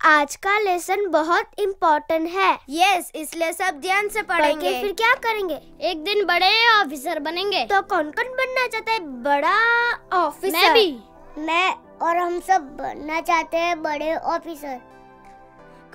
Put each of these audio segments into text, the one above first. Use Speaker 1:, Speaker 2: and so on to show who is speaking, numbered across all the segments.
Speaker 1: आज का लेसन बहुत इम्पोर्टेंट है।
Speaker 2: यस, इसलिए सब ध्यान से पढ़ेंगे।
Speaker 1: फिर क्या करेंगे?
Speaker 3: एक दिन बड़े ऑफिसर बनेंगे।
Speaker 1: तो कौन कौन बनना चाहता है बड़ा ऑफिसर?
Speaker 3: मैं भी।
Speaker 1: मैं और हम सब बनना चाहते हैं बड़े ऑफिसर।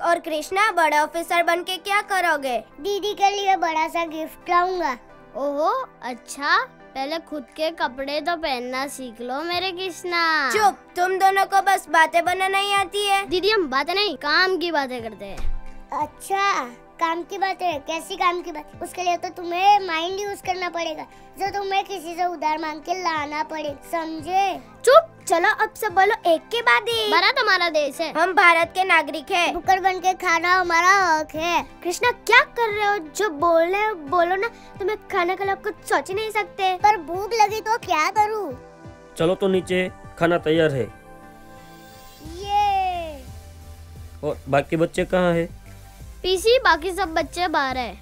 Speaker 2: और कृष्णा, बड़े ऑफिसर बन के क्या करोगे?
Speaker 1: दीदी के लिए बड़ा सा गिफ्ट लाऊंगा।
Speaker 3: ओहो, अच्छा, पहले खुद के कपड़े तो पहनना सीख लो मेरे कृष्णा।
Speaker 2: चुप, तुम दोनों को बस बातें बनना नहीं आती है।
Speaker 3: दीदी, हम बातें नहीं, काम की बातें करते हैं।
Speaker 1: अच्छा, काम की बातें? कैसी काम की बात? उसके लिए तो तुम्हें माइंड यूज करना पड़ेगा, जो तुम्हें किसी से उधार मांग के लाना पड़े, समझे?
Speaker 3: चुप,
Speaker 1: चलो अब सब बोलो एक के बाद एक।
Speaker 3: भारत हमारा देश है,
Speaker 2: हम भारत के नागरिक हैं।
Speaker 1: भूखड़ बन के खाना हमारा हक है। कृष्णा, क्या कर रहे हो? जो बोल रहे हो बोलो ना, तुम्हें खाने के लिए कुछ सोच नहीं सकते। पर भूख लगी तो क्या करूँ?
Speaker 4: चलो तो नीचे, खाना तैयार है।
Speaker 1: ये
Speaker 4: और बाकी बच्चे कहाँ है?
Speaker 3: पीसी, बाकी सब बच्चे बाहर है।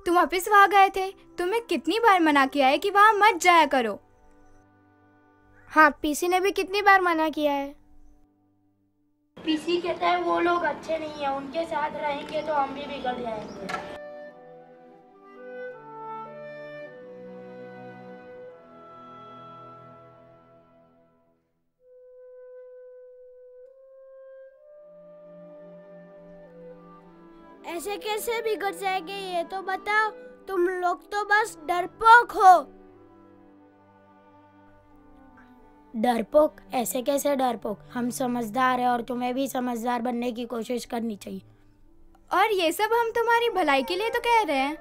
Speaker 5: तुम वापस वहाँ गए थे, तुम्हें कितनी बार मना किया है कि वहाँ मत जाया करो।
Speaker 1: हाँ, पीसी ने भी कितनी बार मना किया है।
Speaker 6: पीसी कहता है वो लोग अच्छे नहीं है, उनके साथ रहेंगे तो हम भी बिगड़ जाएंगे।
Speaker 1: ऐसे कैसे बिगड़ जाएंगे ये तो बताओ। तुम लोग तो बस डरपोक हो। डरपोक? ऐसे कैसे डरपोक? हम समझदार हैं और तुम्हें भी समझदार बनने की कोशिश करनी चाहिए।
Speaker 5: और ये सब हम तुम्हारी भलाई के लिए तो कह रहे हैं।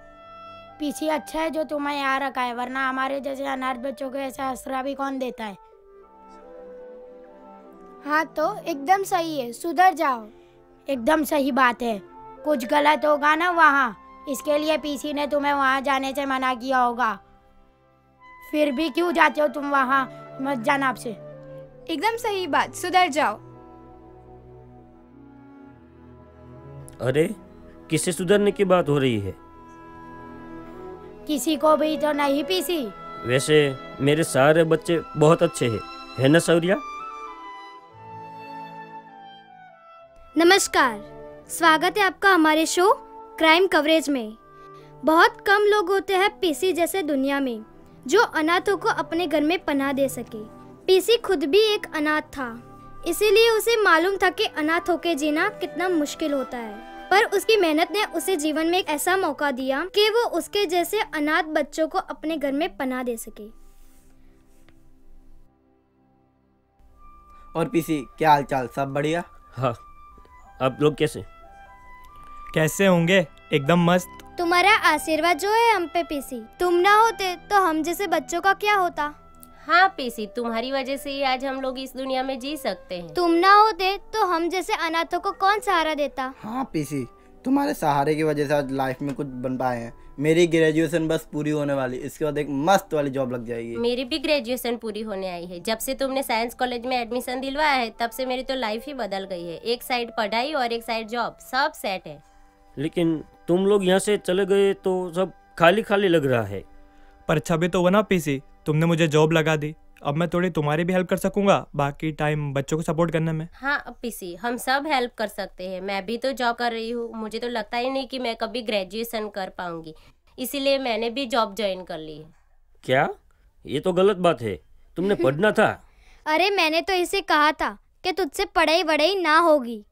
Speaker 1: पीछे अच्छा है जो तुम्हें यहाँ रखा है, वरना हमारे जैसे अनाथ बच्चों को ऐसा आसरा भी कौन देता है। हाँ तो एकदम सही है, सुधर जाओ। एकदम सही बात है। कुछ गलत होगा ना वहाँ, इसके लिए पीसी ने तुम्हें वहाँ जाने से मना किया होगा। फिर भी क्यों जाते हो तुम वहाँ? मत जाना आपसे।
Speaker 5: एकदम सही बात, सुधर जाओ।
Speaker 4: अरे, किससे सुधरने की बात हो रही है?
Speaker 1: किसी को भी तो नहीं पीसी।
Speaker 4: वैसे मेरे सारे बच्चे बहुत अच्छे हैं, है ना शौर्या?
Speaker 3: नमस्कार, स्वागत है आपका हमारे शो क्राइम कवरेज में। बहुत कम लोग होते हैं पीसी जैसे दुनिया में जो अनाथों को अपने घर में पनाह दे सके। पीसी खुद भी एक अनाथ था, इसीलिए उसे मालूम था कि अनाथ होकर जीना कितना मुश्किल होता है। पर उसकी मेहनत ने उसे जीवन में एक ऐसा मौका दिया कि वो उसके जैसे अनाथ बच्चों को अपने घर में पनाह दे सके।
Speaker 7: और पीसी, क्या हालचाल? सब बढ़िया?
Speaker 4: हाँ, आप लोग कैसे
Speaker 8: होंगे? एकदम मस्त।
Speaker 3: तुम्हारा आशीर्वाद जो है हम पे पीसी, तुम ना होते तो हम जैसे बच्चों का क्या होता।
Speaker 2: हाँ पीसी, तुम्हारी वजह से ही आज हम लोग इस दुनिया में जी सकते हैं।
Speaker 3: तुम ना होते तो हम जैसे अनाथों को कौन सहारा देता।
Speaker 7: हाँ पीसी, तुम्हारे सहारे की वजह से आज लाइफ में कुछ बन पाए हैं। मेरी ग्रेजुएशन बस पूरी होने वाली, इसके बाद एक मस्त वाली जॉब लग जाएगी।
Speaker 2: मेरी भी ग्रेजुएशन पूरी होने आई है। जब से तुमने साइंस कॉलेज में एडमिशन दिलवाया है तब से मेरी तो लाइफ ही बदल गई है। एक साइड पढ़ाई और एक साइड जॉब, सब सेट है।
Speaker 4: लेकिन तुम लोग यहाँ से चले गए तो सब खाली खाली लग रहा है।
Speaker 8: पर अच्छा भी तो हुआ ना पीसी, तुमने मुझे जॉब लगा दी। अब मैं थोड़ी तुम्हारी भी हेल्प कर सकूंगा, बाकी टाइम बच्चों को सपोर्ट करने में।
Speaker 2: हाँ पीसी, हम सब हेल्प कर सकते हैं। मैं भी तो जॉब कर रही हूँ, मुझे तो लगता ही नहीं कि मैं कभी ग्रेजुएशन कर पाऊंगी, इसीलिए मैंने भी जॉब ज्वाइन कर ली है।
Speaker 4: क्या? ये तो गलत बात है, तुमने पढ़ना था।
Speaker 3: अरे मैंने तो इसे कहा था कि तुझसे पढ़ाई वढ़ाई ना होगी,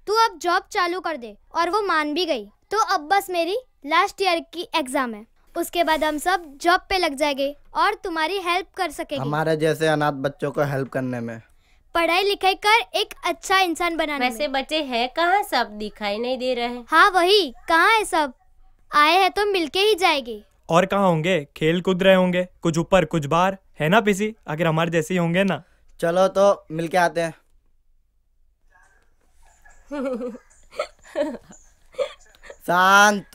Speaker 3: तू अब जॉब चालू कर दे, और वो मान भी गई। तो अब बस मेरी लास्ट ईयर की एग्जाम है, उसके बाद हम सब जॉब पे लग जाएंगे और तुम्हारी हेल्प कर सकेंगे।
Speaker 7: हमारे जैसे अनाथ बच्चों को हेल्प करने में,
Speaker 3: पढ़ाई लिखाई कर एक अच्छा इंसान बनाने
Speaker 2: वैसे
Speaker 3: में।
Speaker 2: बच्चे हैं कहाँ? सब दिखाई नहीं दे रहे।
Speaker 3: हाँ वही, कहाँ है सब? आए हैं तो मिलके ही जाएंगे।
Speaker 8: और कहाँ होंगे? खेल कूद रहे होंगे, कुछ ऊपर कुछ बाहर, है ना पीसी? अगर हमारे जैसे ही होंगे ना।
Speaker 7: चलो तो मिलके आते हैं। शांत।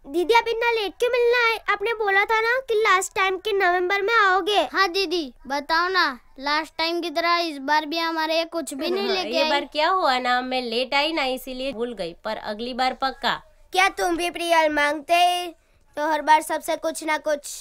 Speaker 1: दीदी आप इतना लेट क्यों मिलना है? आपने बोला था ना कि लास्ट टाइम के नवंबर में आओगे।
Speaker 3: हाँ दीदी, बताओ ना, लास्ट टाइम की तरह इस बार भी हमारे कुछ भी नहीं लेके
Speaker 2: ये
Speaker 3: आई।
Speaker 2: बार क्या हुआ ना, मैं लेट आई ना इसीलिए भूल गई, पर अगली बार पक्का।
Speaker 1: क्या तुम भी प्रियल मांगते तो हर बार सबसे कुछ ना कुछ?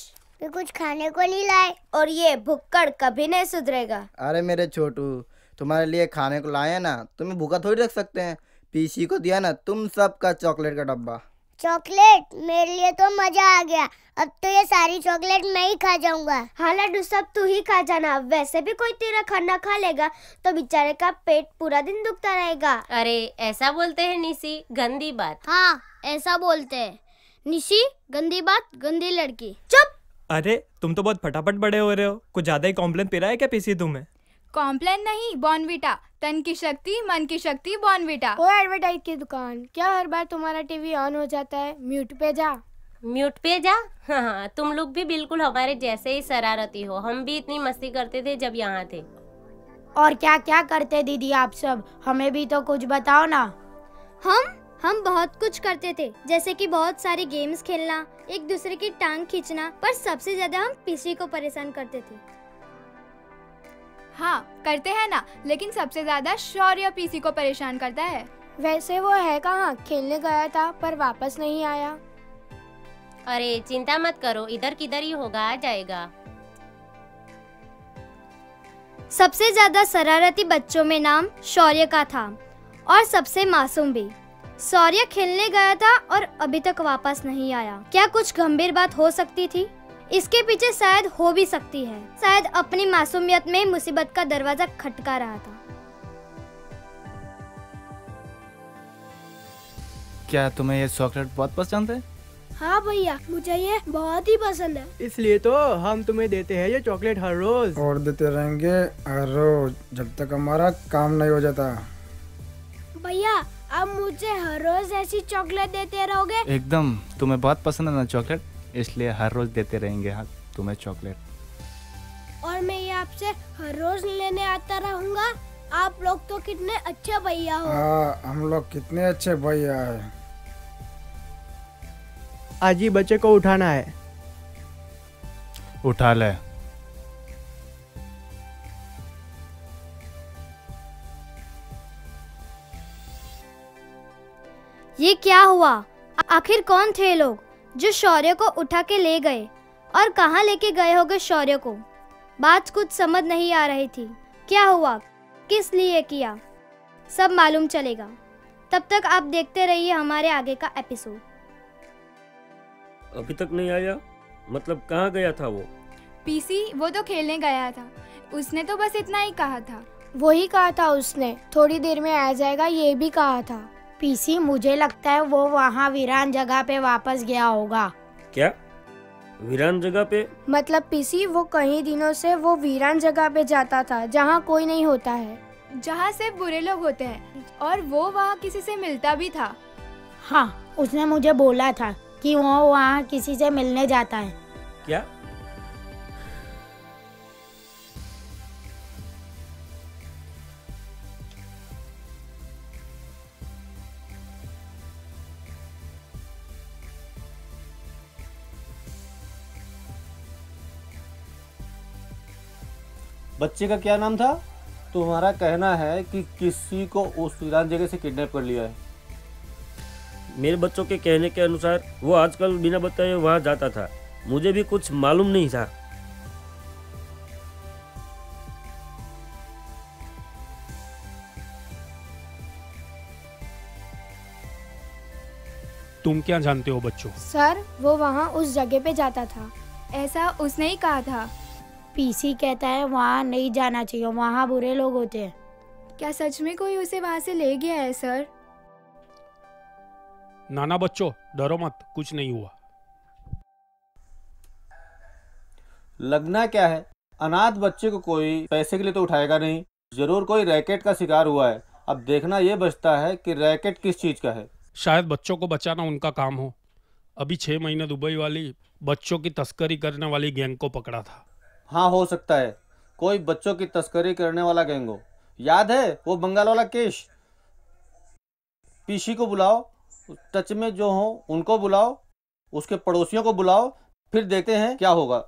Speaker 9: भी कुछ खाने को नहीं लाए।
Speaker 3: और ये भुक्कड़ कभी नहीं सुधरेगा।
Speaker 7: अरे मेरे छोटू, तुम्हारे लिए खाने को लाए ना, तुम्हें भूखा थोड़ी रख सकते हैं। पीसी को दिया ना तुम सबका चॉकलेट का डब्बा।
Speaker 9: चॉकलेट? मेरे लिए तो मजा आ गया, अब तो ये सारी चॉकलेट मैं ही खा जाऊंगा।
Speaker 3: हाँ लड्डू, सब तू ही खा जाना। वैसे भी कोई तेरा खाना खा लेगा तो बेचारे का पेट पूरा दिन दुखता रहेगा।
Speaker 2: अरे ऐसा बोलते हैं निशी, गंदी बात।
Speaker 9: हाँ ऐसा बोलते हैं। निशी, गंदी बात, गंदी लड़की।
Speaker 3: चुप।
Speaker 8: अरे तुम तो बहुत फटाफट बड़े हो रहे हो, कुछ ज्यादा ही कॉम्प्लेन पी रहा है क्या पीसी तुम्हें?
Speaker 5: कॉम्प्लेन नहीं, बॉर्नवीटा। तन की शक्ति मन की शक्ति, बॉर्नवीटा।
Speaker 1: ओ एडवर्टाइज की दुकान, क्या हर बार तुम्हारा टीवी ऑन हो जाता है? म्यूट पे जा।
Speaker 2: म्यूट पे जा? हाँ, तुम लोग भी बिल्कुल हमारे जैसे ही शरारती हो। हम भी इतनी मस्ती करते थे जब यहाँ थे।
Speaker 1: और क्या क्या करते दीदी आप सब, हमें भी तो कुछ बताओ ना।
Speaker 3: हम बहुत कुछ करते थे, जैसे कि बहुत सारी गेम्स खेलना, एक दूसरे की टांग खींचना, पर सबसे ज्यादा हम पीसी को परेशान करते थे।
Speaker 5: हाँ करते हैं ना, लेकिन सबसे ज्यादा शौर्य पीसी को परेशान करता है।
Speaker 1: वैसे वो है कहाँ? खेलने गया था पर वापस नहीं आया।
Speaker 2: अरे चिंता मत करो, इधर किधर ही होगा, आ जाएगा।
Speaker 3: सबसे ज्यादा शरारती बच्चों में नाम शौर्य का था और सबसे मासूम भी। शौर्य खेलने गया था और अभी तक वापस नहीं आया। क्या कुछ गंभीर बात हो सकती थी? इसके पीछे शायद हो भी सकती है। शायद अपनी मासूमियत में मुसीबत का दरवाजा खटका रहा था।
Speaker 10: क्या तुम्हें ये चॉकलेट बहुत पसंद है?
Speaker 6: हाँ भैया, मुझे ये बहुत ही पसंद है।
Speaker 11: इसलिए तो हम तुम्हें देते हैं ये चॉकलेट हर रोज।
Speaker 12: और देते रहेंगे हर रोज जब तक हमारा काम नहीं हो जाता।
Speaker 6: भैया अब मुझे हर रोज ऐसी चॉकलेट देते रहोगे?
Speaker 10: एकदम, तुम्हें बहुत पसंद है ना चॉकलेट, इसलिए हर रोज देते रहेंगे हाँ तुम्हें चॉकलेट।
Speaker 6: और मैं ये आपसे हर रोज लेने आता रहूंगा। आप लोग तो कितने अच्छे भैया हो।
Speaker 12: हाँ, हम लोग कितने अच्छे भैया हैं।
Speaker 11: आज ही बच्चे को उठाना है।
Speaker 10: उठा ले।
Speaker 3: ये क्या हुआ? आखिर कौन थे लोग जो शौर्य को उठा के ले गए? और कहाँ लेके गए होंगे शौर्य को? बात कुछ समझ नहीं आ रही थी। क्या हुआ, किस लिए किया, सब मालूम चलेगा। तब तक आप देखते रहिए हमारे आगे का एपिसोड।
Speaker 4: अभी तक नहीं आया? मतलब कहाँ गया था वो?
Speaker 5: पीसी वो तो खेलने गया था, उसने तो बस इतना ही कहा था।
Speaker 1: वही कहा था उसने, थोड़ी देर में आ जाएगा ये भी कहा था। पीसी मुझे लगता है वो वहाँ वीरान जगह पे वापस गया होगा।
Speaker 4: क्या वीरान जगह पे?
Speaker 1: मतलब पीसी वो कई दिनों से वो वीरान जगह पे जाता था जहाँ कोई नहीं होता है,
Speaker 5: जहाँ से बुरे लोग होते हैं, और वो वहाँ किसी से मिलता भी था।
Speaker 1: हाँ उसने मुझे बोला था कि वो वहाँ किसी से मिलने जाता है।
Speaker 4: क्या?
Speaker 13: बच्चे का क्या नाम था? तुम्हारा कहना है कि किसी को उस वीरान जगह से किडनैप कर लिया है।
Speaker 4: मेरे बच्चों के कहने के अनुसार वो आजकल बिना बताए वहाँ जाता था, मुझे भी कुछ मालूम नहीं था।
Speaker 14: तुम क्या जानते हो बच्चों?
Speaker 1: सर वो वहाँ उस जगह पे जाता था,
Speaker 5: ऐसा उसने ही कहा था।
Speaker 1: पीसी कहता है वहाँ नहीं जाना चाहिए, वहाँ बुरे लोग होते हैं।
Speaker 5: क्या सच में कोई उसे वहाँ से ले गया है सर?
Speaker 14: नाना बच्चों डरो मत, कुछ नहीं हुआ।
Speaker 13: लगना क्या है, अनाथ बच्चे को कोई पैसे के लिए तो उठाएगा नहीं, जरूर कोई रैकेट का शिकार हुआ है। अब देखना ये बचता है कि रैकेट किस चीज का है।
Speaker 14: शायद बच्चों को बचाना उनका काम हो। अभी 6 महीने दुबई वाली बच्चों की तस्करी करने वाली गैंग को पकड़ा था।
Speaker 13: हाँ हो सकता है, कोई बच्चों की तस्करी करने वाला गैंग हो। याद है वो बंगाल वाला केस? पीसी को बुलाओ, टच में जो हो उनको बुलाओ, उसके पड़ोसियों को बुलाओ, फिर देखते हैं क्या होगा।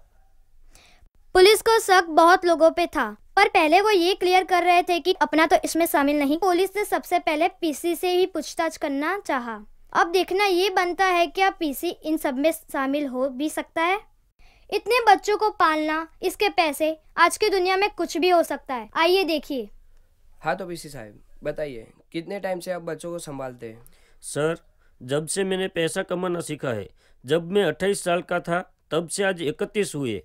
Speaker 3: पुलिस को शक बहुत लोगों पे था, पर पहले वो ये क्लियर कर रहे थे कि अपना तो इसमें शामिल नहीं। पुलिस ने सबसे पहले पीसी से ही पूछताछ करना चाहा। अब देखना ये बनता है क्या पीसी इन सब में शामिल हो भी सकता है। इतने बच्चों को पालना, इसके पैसे, आज की दुनिया में कुछ भी हो सकता है। आइए देखिए।
Speaker 15: हाँ तो पीसी साहब बताइए, कितने टाइम से आप बच्चों को संभालते हैं?
Speaker 4: सर, जब से मैंने पैसा कमाना सीखा है, जब मैं 28 साल का था तब से आज 31 हुए।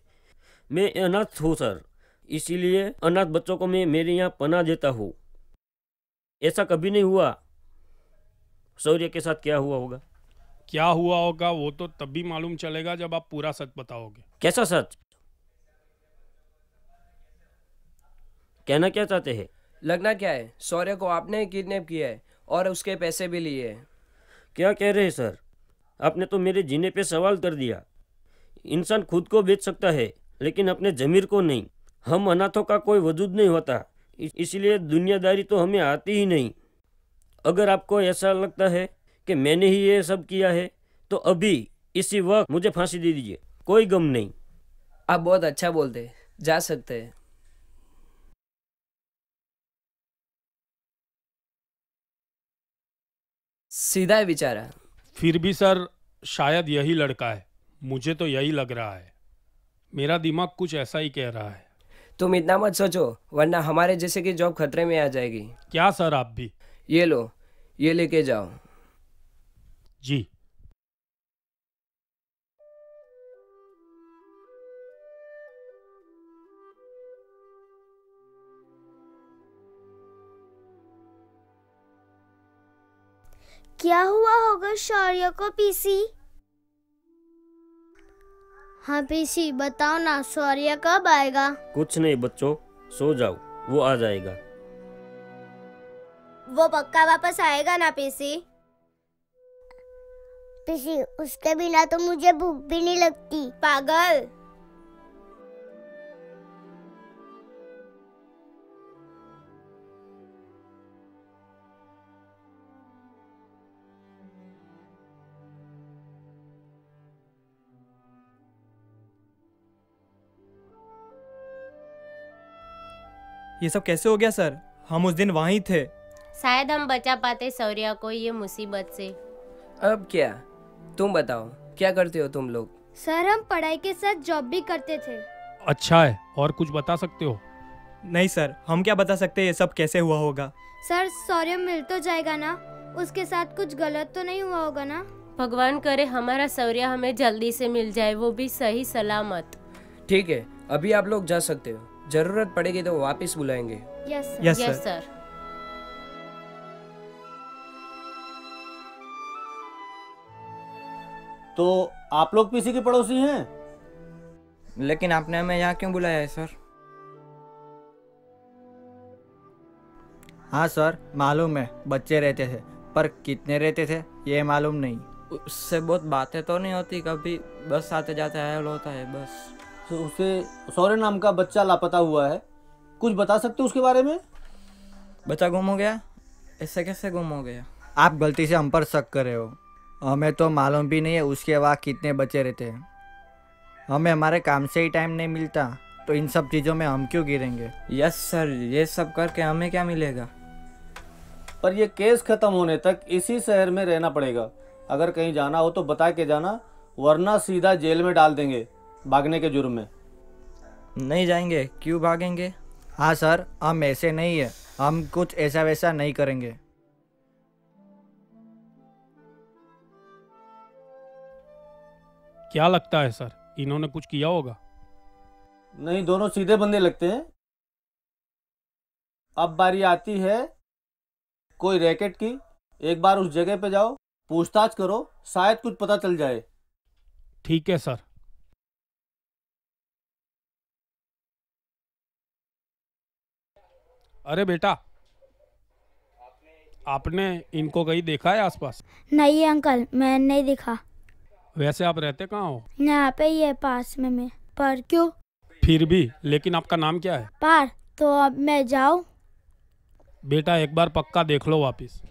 Speaker 4: मैं अनाथ हूँ सर, इसीलिए अनाथ बच्चों को मैं मेरे यहाँ पनाह देता हूँ। ऐसा कभी नहीं हुआ। शौर्य के साथ क्या हुआ होगा?
Speaker 14: क्या हुआ होगा वो तो तभी मालूम चलेगा जब आप पूरा सच बताओगे।
Speaker 4: कैसा सच? कहना क्या चाहते हैं?
Speaker 15: लगना क्या है, शौर्य को आपने किडनैप किया है और उसके पैसे भी लिए हैं।
Speaker 4: क्या कह रहे हैं सर? आपने तो मेरे जीने पे सवाल कर दिया। इंसान खुद को बेच सकता है लेकिन अपने जमीर को नहीं। हम अनाथों का कोई वजूद नहीं होता, इसलिए दुनियादारी तो हमें आती ही नहीं। अगर आपको ऐसा लगता है कि मैंने ही ये सब किया है तो अभी इसी वक्त मुझे फांसी दे दीजिए, कोई गम नहीं।
Speaker 15: आप बहुत अच्छा बोलते हैं, जा सकते हैं। सीधा है बेचारा।
Speaker 14: फिर भी सर शायद यही लड़का है, मुझे तो यही लग रहा है। मेरा दिमाग कुछ ऐसा ही कह रहा है।
Speaker 15: तुम इतना मत सोचो वरना हमारे जैसे की जॉब खतरे में आ जाएगी।
Speaker 14: क्या सर आप भी?
Speaker 15: ये लो, ये लेके जाओ।
Speaker 14: जी।
Speaker 9: क्या हुआ होगा शौर्य को पीसी? हाँ पीसी बताओ ना, शौर्य कब आएगा?
Speaker 4: कुछ नहीं बच्चों, सो जाओ, वो आ जाएगा।
Speaker 9: वो पक्का वापस आएगा ना पीसी? पीसी उसके बिना तो मुझे भूख भी नहीं लगती। पागल।
Speaker 8: ये सब कैसे हो गया सर? हम उस दिन वहीं थे।
Speaker 2: शायद हम बचा पाते शौर्य को ये मुसीबत से।
Speaker 15: अब क्या, तुम बताओ क्या करते हो तुम लोग?
Speaker 3: सर हम पढ़ाई के साथ जॉब भी करते थे।
Speaker 14: अच्छा है, और कुछ बता सकते हो?
Speaker 8: नहीं सर, हम क्या बता सकते ये सब कैसे हुआ होगा।
Speaker 3: सर शौर्य मिल तो जाएगा ना? उसके साथ कुछ गलत तो नहीं हुआ होगा ना?
Speaker 2: भगवान करे हमारा शौर्य हमें जल्दी से मिल जाए, वो भी सही सलामत।
Speaker 15: ठीक है, अभी आप लोग जा सकते हो, जरूरत पड़ेगी तो वापस बुलाएंगे।
Speaker 2: Yes sir.
Speaker 13: तो आप लोग पीसी के पड़ोसी हैं?
Speaker 16: लेकिन आपने हमें यहाँ क्यों बुलाया है सर?
Speaker 7: हाँ सर मालूम है, बच्चे रहते थे, पर कितने रहते थे ये मालूम नहीं।
Speaker 16: उससे बहुत बातें तो नहीं होती कभी, बस आते जाते आयल होता है बस।
Speaker 13: तो उसे शौर्य नाम का बच्चा लापता हुआ है, कुछ बता सकते हो उसके बारे में?
Speaker 16: बच्चा गुम हो गया? ऐसे कैसे गुम हो गया?
Speaker 7: आप गलती से हम पर शक कर रहे हो, हमें तो मालूम भी नहीं है उसके वहाँ कितने बच्चे रहते हैं। हमें हमारे काम से ही टाइम नहीं मिलता, तो इन सब चीज़ों में हम क्यों गिरेंगे?
Speaker 16: यस सर, ये सब करके हमें क्या मिलेगा?
Speaker 13: पर ये केस खत्म होने तक इसी शहर में रहना पड़ेगा। अगर कहीं जाना हो तो बता के जाना, वरना सीधा जेल में डाल देंगे भागने के जुर्म में।
Speaker 16: नहीं जाएंगे? क्यों भागेंगे?
Speaker 7: हाँ सर, हम ऐसे नहीं है, हम कुछ ऐसा वैसा नहीं करेंगे।
Speaker 14: क्या लगता है सर, इन्होंने कुछ किया होगा?
Speaker 13: नहीं, दोनों सीधे बंदे लगते हैं। अब बारी आती है कोई रैकेट की। एक बार उस जगह पे जाओ, पूछताछ करो, शायद कुछ पता चल जाए।
Speaker 14: ठीक है सर। अरे बेटा, आपने इनको कहीं देखा है आसपास?
Speaker 1: नहीं अंकल, मैं नहीं दिखा।
Speaker 14: वैसे आप रहते कहाँ हो?
Speaker 1: यहाँ पे ही है पास में। पर क्यों?
Speaker 14: फिर भी, लेकिन आपका नाम क्या है?
Speaker 1: पर तो अब मैं जाऊँ?
Speaker 14: बेटा एक बार पक्का देख लो वापिस।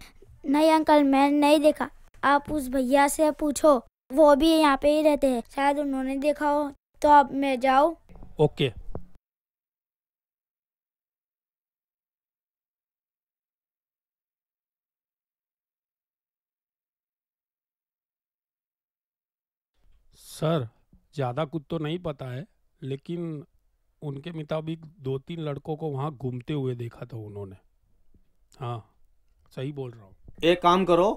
Speaker 1: नहीं अंकल, मैं नहीं देखा। आप उस भैया से पूछो, वो भी यहाँ पे ही रहते हैं, शायद उन्होंने देखा हो। तो अब मैं जाऊँ?
Speaker 14: ओके। सर ज़्यादा कुछ तो नहीं पता है, लेकिन उनके मुताबिक 2-3 लड़कों को वहाँ घूमते हुए देखा था उन्होंने। हाँ, सही बोल रहा हूँ।
Speaker 13: एक काम करो,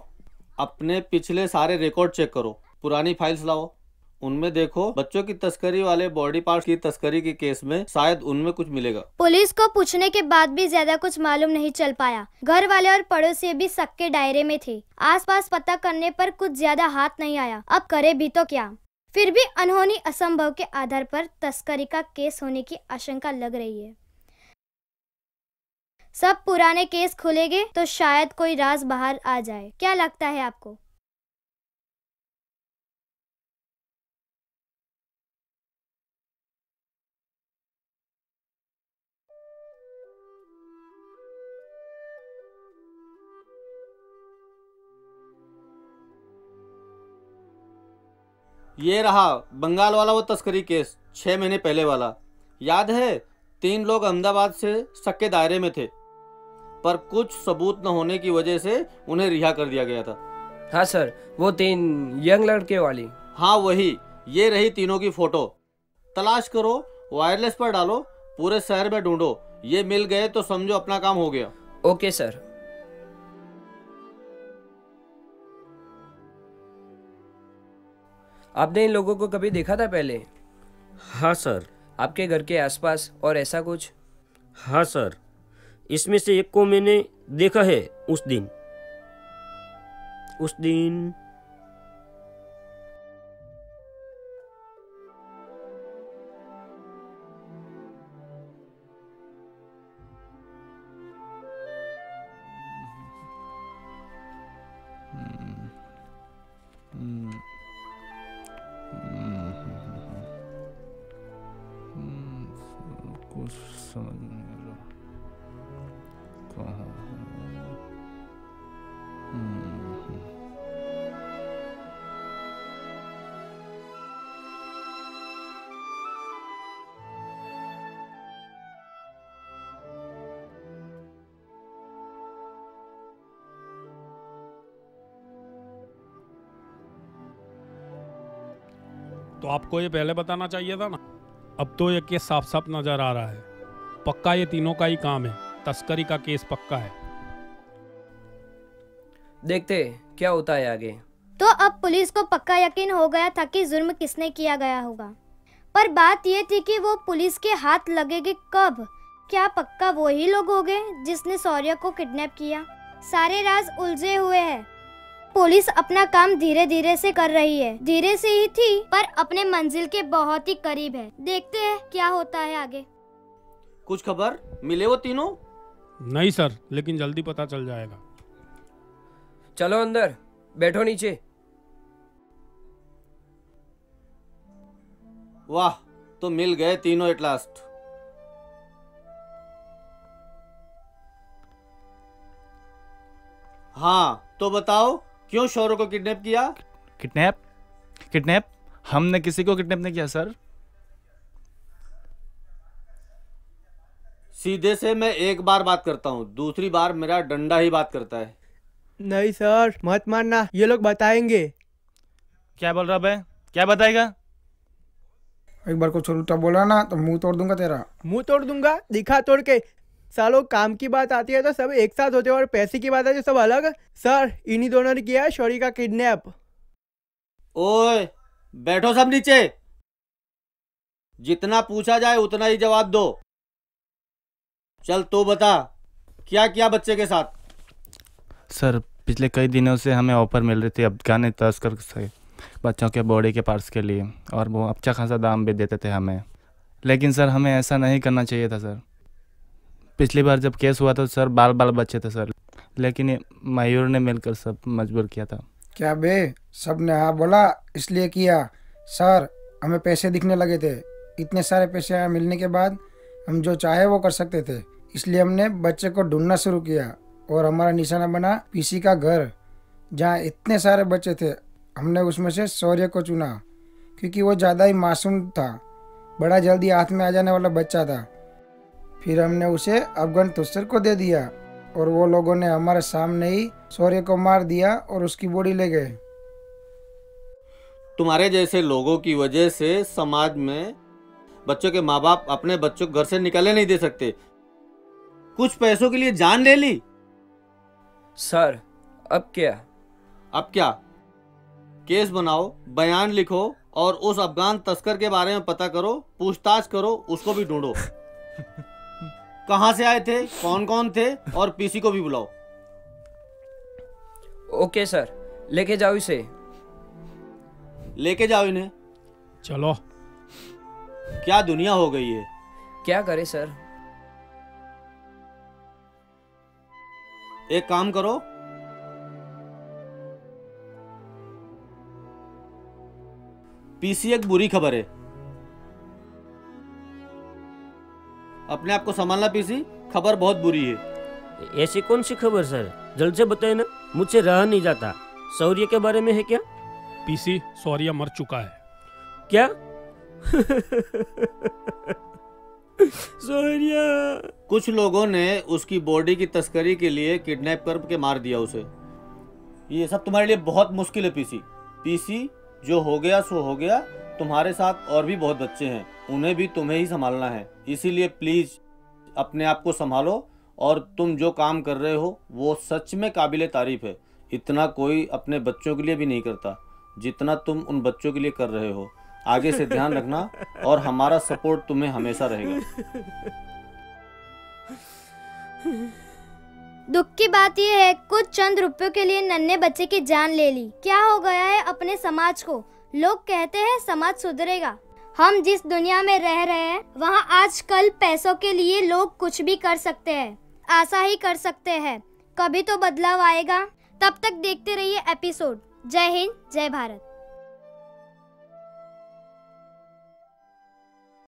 Speaker 13: अपने पिछले सारे रिकॉर्ड चेक करो, पुरानी फाइल्स लाओ, उनमें देखो बच्चों की तस्करी वाले बॉडी पार्ट्स की तस्करी के केस में शायद उनमें कुछ मिलेगा।
Speaker 3: पुलिस को पूछने के बाद भी ज्यादा कुछ मालूम नहीं चल पाया। घर वाले और पड़ोसी भी शक के दायरे में थे। आसपास पता करने पर कुछ ज्यादा हाथ नहीं आया। अब करे भी तो क्या। फिर भी अनहोनी असंभव के आधार पर तस्करी का केस होने की आशंका लग रही है। सब पुराने केस खुलेंगे तो शायद कोई राज बाहर आ जाए। क्या लगता है आपको?
Speaker 13: ये रहा बंगाल वाला वो तस्करी केस 6 महीने पहले वाला। याद है, 3 लोग अहमदाबाद से शक के दायरे में थे, पर कुछ सबूत न होने की वजह से उन्हें रिहा कर दिया गया था।
Speaker 15: हाँ सर, वो 3 यंग लड़के वाली।
Speaker 13: हाँ वही। ये रही तीनों की फोटो। तलाश करो, वायरलेस पर डालो, पूरे शहर में ढूंढो। ये मिल गए तो समझो अपना काम हो गया।
Speaker 15: Okay sir. आपने इन लोगों को कभी देखा था पहले?
Speaker 4: हाँ सर।
Speaker 15: आपके घर के आसपास और ऐसा कुछ?
Speaker 4: हाँ सर, इसमें से एक को मैंने देखा है उस दिन।
Speaker 10: कुछ समझ नहीं आ रहा कहाँ
Speaker 14: तो आपको ये पहले बताना चाहिए था ना। अब तो ये केस साफ साफ नजर आ रहा है। पक्का ये तीनों का ही काम है। तस्करी का केस पक्का है।
Speaker 15: देखते क्या होता है आगे।
Speaker 3: तो अब पुलिस को पक्का यकीन हो गया था कि जुर्म किसने किया गया होगा, पर बात यह थी कि वो पुलिस के हाथ लगेंगे कब। क्या पक्का वही लोग होंगे जिसने शौर्य को किडनैप किया? सारे राज उलझे हुए हैं। पुलिस अपना काम धीरे धीरे से कर रही है। धीरे से ही थी, पर अपने मंजिल के बहुत ही करीब है। देखते हैं क्या होता है आगे।
Speaker 13: कुछ खबर मिले वो तीनों?
Speaker 14: नहीं सर, लेकिन जल्दी पता चल जाएगा।
Speaker 15: चलो अंदर, बैठो नीचे।
Speaker 13: वाह, तो मिल गए तीनों एट लास्ट। हाँ तो बताओ, क्यों शौर्य को किडनैप किया?
Speaker 10: किडनैप? हमने किसी को किडनैप नहीं किया सर।
Speaker 13: सीधे से मैं एक बार बात करता हूँ, दूसरी बार मेरा डंडा ही बात करता है।
Speaker 11: नहीं सर, मत मारना, ये लोग बताएंगे।
Speaker 10: क्या बोल रहा बे? क्या बताएगा?
Speaker 12: एक बार कुछ उल्टा बोला ना तो मुंह तोड़ दूंगा तेरा।
Speaker 11: मुंह तोड़ दूंगा? दिखा तोड़ के। सालों, काम की बात आती है तो सब एक साथ होते हैं और पैसे की बात आती है सब अलग। सर, इन्हीं दोनों ने किया है शौर्य का किडनैप।
Speaker 13: ओए बैठो सब नीचे। जितना पूछा जाए उतना ही जवाब दो। चल तो बता, क्या किया बच्चे के साथ?
Speaker 10: सर, पिछले कई दिनों से हमें ऑफर मिल रही थी अफगानी तस्कर से बच्चों के बॉडी के पार्ट्स के लिए, और वो अच्छा खासा दाम भी देते थे हमें। लेकिन सर, हमें ऐसा नहीं करना चाहिए था सर। पिछली बार जब केस हुआ तो सर बाल बच्चे थे सर, लेकिन ये मयूर ने मिलकर सब मजबूर किया था।
Speaker 12: क्या बे, सब ने हाँ बोला इसलिए किया? सर, हमें पैसे दिखने लगे थे। इतने सारे पैसे मिलने के बाद हम जो चाहे वो कर सकते थे, इसलिए हमने बच्चे को ढूंढना शुरू किया और हमारा निशाना बना पीसी का घर, जहाँ इतने सारे बच्चे थे। हमने उसमें से शौर्य को चुना क्योंकि वो ज़्यादा ही मासूम था, बड़ा जल्दी हाथ में आ जाने वाला बच्चा था। फिर हमने उसे अफगान तस्कर को दे दिया और वो लोगों ने हमारे सामने ही शौर्य को मार दिया और उसकी बॉडी ले गए।
Speaker 13: तुम्हारे जैसे लोगों की वजह से समाज में बच्चों के माँ बाप अपने बच्चों को घर से निकलने नहीं दे सकते। कुछ पैसों के लिए जान ले ली।
Speaker 15: सर अब क्या?
Speaker 13: अब क्या? केस बनाओ, बयान लिखो और उस अफगान तस्कर के बारे में पता करो, पूछताछ करो, उसको भी ढूंढो। कहाँ से आए थे, कौन कौन थे, और पीसी को भी बुलाओ।
Speaker 15: ओके सर, लेके जाओ इसे।
Speaker 13: लेके जाओ इन्हें।
Speaker 14: चलो।
Speaker 13: क्या दुनिया हो गई है।
Speaker 15: क्या करे सर?
Speaker 13: एक काम करो, पीसी एक बुरी खबर है। अपने आप को संभालना पीसी, खबर बहुत बुरी है।
Speaker 4: ऐसी कौन सी खबर सर, जल्द से बताए ना, मुझसे रहा नहीं जाता। शौर्य के बारे में है क्या?
Speaker 14: पीसी, शौर्य मर चुका है।
Speaker 4: क्या? शौर्य।
Speaker 13: कुछ लोगों ने उसकी बॉडी की तस्करी के लिए किडनैप करके मार दिया उसे। ये सब तुम्हारे लिए बहुत मुश्किल है पीसी। पीसी, जो हो गया सो हो गया। तुम्हारे साथ और भी बहुत बच्चे हैं, उन्हें भी तुम्हें ही संभालना है। इसीलिए प्लीज अपने आप को संभालो, और तुम जो काम कर रहे हो वो सच में काबिले तारीफ है। इतना कोई अपने बच्चों के लिए भी नहीं करता जितना तुम उन बच्चों के लिए कर रहे हो। आगे से ध्यान रखना, और हमारा सपोर्ट तुम्हें हमेशा रहेगा।
Speaker 3: दुख की बात यह है, कुछ चंद रुपयों के लिए नन्हे बच्चे की जान ले ली। क्या हो गया है अपने समाज को? लोग कहते हैं समाज सुधरेगा। हम जिस दुनिया में रह रहे हैं वहाँ आजकल पैसों के लिए लोग कुछ भी कर सकते हैं, आशा ही कर सकते हैं। कभी तो बदलाव आएगा। तब तक देखते रहिए एपिसोड। जय हिंद, जय भारत।